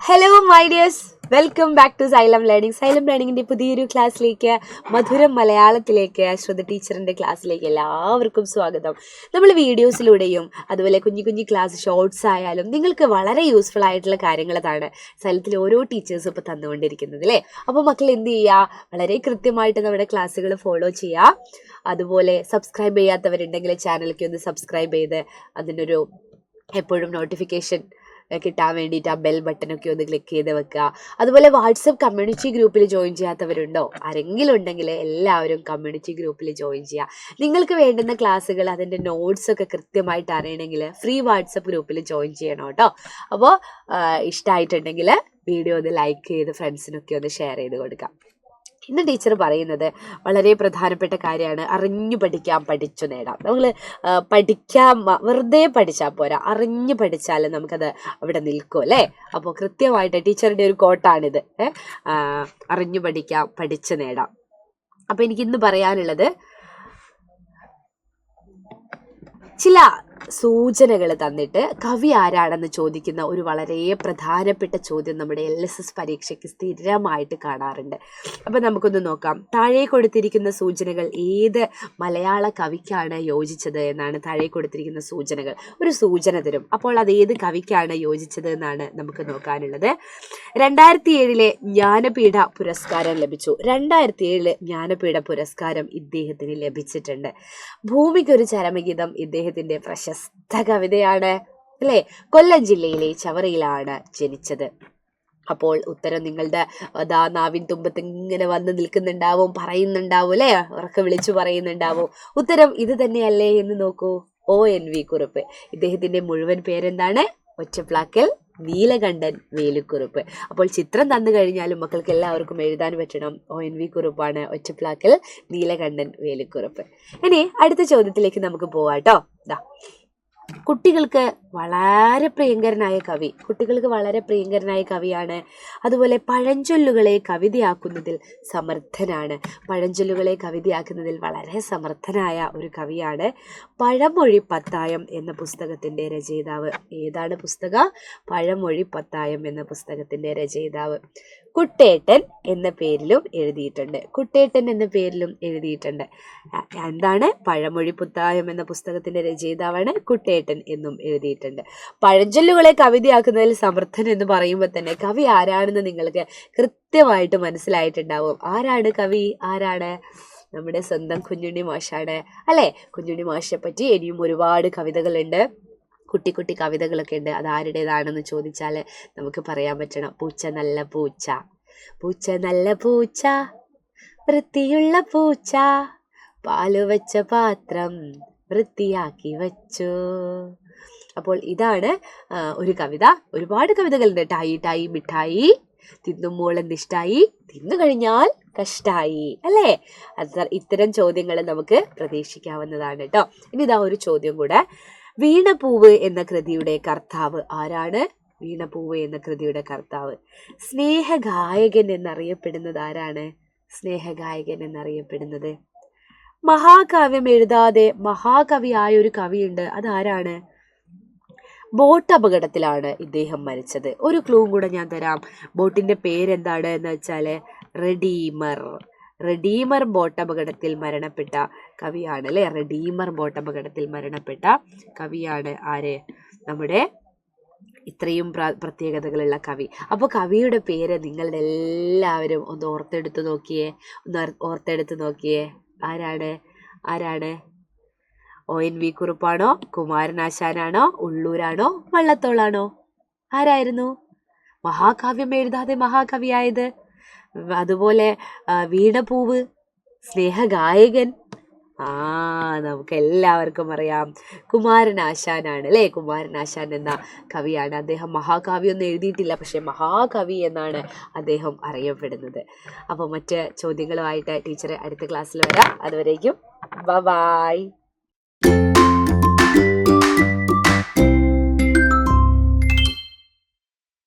Hello my dears, welcome back to Xylem learning. Xylem ലേണിങ്ങിൻ്റെ പുതിയൊരു ക്ലാസ്സിലേക്ക്, മധുരം മലയാളത്തിലേക്ക്, ശ്രുതി ടീച്ചറിൻ്റെ ക്ലാസ്സിലേക്ക് എല്ലാവർക്കും സ്വാഗതം. നമ്മൾ വീഡിയോസിലൂടെയും അതുപോലെ കുഞ്ഞു കുഞ്ഞു ക്ലാസ് ഷോർട്സ് ആയാലും നിങ്ങൾക്ക് വളരെ യൂസ്ഫുൾ ആയിട്ടുള്ള കാര്യങ്ങളാണ് സൈലത്തിൽ ഓരോ ടീച്ചേഴ്സും ഇപ്പോൾ തന്നുകൊണ്ടിരിക്കുന്നത് അല്ലേ. അപ്പോൾ മക്കൾ എന്ത് ചെയ്യുക, വളരെ കൃത്യമായിട്ട് നമ്മുടെ ക്ലാസ്സുകൾ ഫോളോ ചെയ്യുക. അതുപോലെ സബ്സ്ക്രൈബ് ചെയ്യാത്തവരുണ്ടെങ്കിൽ ചാനലിലേക്ക് ഒന്ന് സബ്സ്ക്രൈബ് ചെയ്ത് അതിനൊരു എപ്പോഴും നോട്ടിഫിക്കേഷൻ കിട്ടാൻ വേണ്ടിയിട്ട് ആ ബെൽ ബട്ടനൊക്കെ ഒന്ന് ക്ലിക്ക് ചെയ്ത് വെക്കുക. അതുപോലെ വാട്സപ്പ് കമ്മ്യൂണിറ്റി ഗ്രൂപ്പിൽ ജോയിൻ ചെയ്യാത്തവരുണ്ടോ? ആരെങ്കിലും ഉണ്ടെങ്കിൽ എല്ലാവരും കമ്മ്യൂണിറ്റി ഗ്രൂപ്പിൽ ജോയിൻ ചെയ്യുക. നിങ്ങൾക്ക് വേണ്ടുന്ന ക്ലാസ്സുകൾ അതിൻ്റെ നോട്ട്സൊക്കെ കൃത്യമായിട്ട് അറിയണമെങ്കിൽ ഫ്രീ വാട്സപ്പ് ഗ്രൂപ്പിൽ ജോയിൻ ചെയ്യണം കേട്ടോ. അപ്പോൾ ഇഷ്ടമായിട്ടുണ്ടെങ്കിൽ വീഡിയോ ഒന്ന് ലൈക്ക് ചെയ്ത് ഫ്രണ്ട്സിനൊക്കെ ഒന്ന് ഷെയർ ചെയ്ത് കൊടുക്കാം. ഇന്ന് ടീച്ചർ പറയുന്നത് വളരെ പ്രധാനപ്പെട്ട കാര്യമാണ്. അറിഞ്ഞു പഠിക്കാം, പഠിച്ചു നേടാം. നമ്മൾ പഠിക്കാൻ വെറുതെ പഠിച്ചാൽ പോരാ, അറിഞ്ഞു പഠിച്ചാൽ നമുക്കത് അവിടെ നിൽക്കും അല്ലേ. അപ്പോൾ കൃത്യമായിട്ട് ടീച്ചറുടെ ഒരു കോട്ടാണിത്, അറിഞ്ഞു പഠിക്കാം, പഠിച്ചു നേടാം. അപ്പോൾ എനിക്കിന്ന് പറയാനുള്ളത് ചില സൂചനകൾ തന്നിട്ട് കവി ആരാണെന്ന് ചോദിക്കുന്ന ഒരു വളരെ പ്രധാനപ്പെട്ട ചോദ്യം നമ്മുടെ LSS പരീക്ഷയ്ക്ക് സ്ഥിരമായിട്ട് കാണാറുണ്ട്. അപ്പം നമുക്കൊന്ന് നോക്കാം. താഴെ കൊടുത്തിരിക്കുന്ന സൂചനകൾ ഏത് മലയാള കവിക്കാണ് യോജിച്ചത് എന്നാണ് താഴെ കൊടുത്തിരിക്കുന്ന സൂചനകൾ. ഒരു സൂചന തരും, അപ്പോൾ അത് ഏത് കവിക്കാണ് യോജിച്ചത് എന്നാണ് നമുക്ക് നോക്കാനുള്ളത്. 2007 ജ്ഞാനപീഠ പുരസ്കാരം ലഭിച്ചു. 2007 ജ്ഞാനപീഠ പുരസ്കാരം ഇദ്ദേഹത്തിന് ലഭിച്ചിട്ടുണ്ട്. ഭൂമിക്കൊരു ചരമഗീതം ഇദ്ദേഹത്തിന്റെ പ്രശസ്ത കവിതയാണ് അല്ലേ. കൊല്ലം ജില്ലയിലെ ചവറയിലാണ് ജനിച്ചത്. അപ്പോൾ ഉത്തരം നിങ്ങളുടെ നാവിൻ തുമ്പത്ത് ഇങ്ങനെ വന്ന് നിൽക്കുന്നുണ്ടാവും, പറയുന്നുണ്ടാവും അല്ലേ, ഉറക്കെ വിളിച്ചു പറയുന്നുണ്ടാവും. ഉത്തരം ഇത് തന്നെയല്ലേ എന്ന് നോക്കൂ. ONV കുറുപ്പ്. ഇദ്ദേഹത്തിന്റെ മുഴുവൻ പേരെന്താണ്? ഒറ്റപ്ലാക്കൽ നീലകണ്ഠൻ വേലുക്കുറുപ്പ്. അപ്പോൾ ചിത്രം തന്നു കഴിഞ്ഞാലും മക്കൾക്ക് എല്ലാവർക്കും എഴുതാൻ പറ്റണം. ONV കുറുപ്പാണ്, ഒറ്റപ്ലാക്കൽ നീലകണ്ഠൻ വേലുക്കുറുപ്പ്. ഇനി അടുത്ത ചോദ്യത്തിലേക്ക് നമുക്ക് പോവാട്ടോ. കുട്ടികൾക്ക് വളരെ പ്രിയങ്കരനായ കവിയാണ്. അതുപോലെ പഴഞ്ചൊല്ലുകളെ കവിതയാക്കുന്നതിൽ സമർത്ഥനാണ്. പഴഞ്ചൊല്ലുകളെ കവിതയാക്കുന്നതിൽ വളരെ സമർത്ഥനായ ഒരു കവിയാണ്. പഴമൊഴി പത്തായം എന്ന പുസ്തകത്തിന്റെ രചയിതാവ്. ഏതാണ് പുസ്തകം? പഴമൊഴി പത്തായം എന്ന പുസ്തകത്തിന്റെ രചയിതാവ്. കുട്ടേട്ടൻ എന്ന പേരിലും എഴുതിയിട്ടുണ്ട്. എന്താണ്? പഴമൊഴി പുത്തായം എന്ന പുസ്തകത്തിന്റെ രചയിതാവാണ്. കുട്ടേട്ടൻ എന്നും എഴുതിയിട്ടുണ്ട്. പഴഞ്ചൊല്ലുകളെ കവിതയാക്കുന്നതിൽ സമർത്ഥൻ എന്ന് പറയുമ്പോൾ തന്നെ കവി ആരാണെന്ന് നിങ്ങൾക്ക് കൃത്യമായിട്ട് മനസ്സിലായിട്ടുണ്ടാവും. ആരാണ് കവി? ആരാണ്? നമ്മുടെ സ്വന്തം കുഞ്ഞുണ്ണി മാഷാണ് അല്ലേ. കുഞ്ഞുണ്ണി മാഷെ പറ്റി ഇനിയും ഒരുപാട് കവിതകളുണ്ട്, കുട്ടി കുട്ടി കവിതകളൊക്കെ ഉണ്ട്. അത് ആരുടേതാണെന്ന് ചോദിച്ചാൽ നമുക്ക് പറയാൻ പറ്റണം. പൂച്ച നല്ല പൂച്ച, പൂച്ച നല്ല പൂച്ച, വൃത്തിയുള്ള പൂച്ച, പാല് വെച്ച പാത്രം വൃത്തിയാക്കി വച്ചു. അപ്പോൾ ഇതാണ് ഒരു കവിത. ഒരുപാട് കവിതകളുണ്ട്. ടായി ടായി മിഠായി, തിന്നുമ്പോൾ എന്തിഷ്ടായി, തിന്നു കഴിഞ്ഞാൽ കഷ്ടായി അല്ലേ. ഇത്തരം ചോദ്യങ്ങൾ നമുക്ക് പ്രതീക്ഷിക്കാവുന്നതാണ് കേട്ടോ. ഇനി ഇതാ ഒരു ചോദ്യം കൂടെ. വീണപൂവ് എന്ന കൃതിയുടെ കർത്താവ് ആരാണ്? വീണപൂവ് എന്ന കൃതിയുടെ കർത്താവ്. സ്നേഹഗായകൻ എന്നറിയപ്പെടുന്നത് ആരാണ്? മഹാകാവ്യം എഴുതാതെ മഹാകവിയായ ഒരു കവിയുണ്ട്. അതാരാണ്? ബോട്ട് അപകടത്തിലാണ് ഇദ്ദേഹം മരിച്ചത്. ഒരു ക്ലൂവും കൂടെ ഞാൻ തരാം. ബോട്ടിന്റെ പേരെന്താണ് എന്ന് വെച്ചാൽ റെഡീമർ ബോട്ട് അപകടത്തിൽ മരണപ്പെട്ട കവിയാണ് അല്ലേ. റെഡീമർ ബോട്ട് അപകടത്തിൽ മരണപ്പെട്ട കവിയാണ് ആര്? നമ്മുടെ ഇത്രയും പ്രത്യേകതകളുള്ള കവി. അപ്പോൾ കവിയുടെ പേര് നിങ്ങളുടെ എല്ലാവരും ഒന്ന് ഓർത്തെടുത്ത് നോക്കിയേ. ആരാണ്? ONV കുറുപ്പാണോ? കുമാരനാശാനാണോ? ഉള്ളൂരാണോ? വള്ളത്തോളാണോ? ആരായിരുന്നു മഹാകാവ്യം എഴുതാതെ മഹാകവിയായത്? അതുപോലെ വീണപൂവ്, സ്നേഹഗായകൻ, നമുക്ക് എല്ലാവർക്കും അറിയാം കുമാരനാശാനാണ് അല്ലേ. കുമാരനാശാൻ എന്ന കവിയാണ്. അദ്ദേഹം മഹാകാവ്യമൊന്നും എഴുതിയിട്ടില്ല, പക്ഷെ മഹാകവി എന്നാണ് അദ്ദേഹം അറിയപ്പെടുന്നത്. അപ്പോൾ മറ്റ് ചോദ്യങ്ങളുമായിട്ട് ടീച്ചർ അടുത്ത ക്ലാസ്സിൽ വരാം. അതുവരേക്കും ബൈ.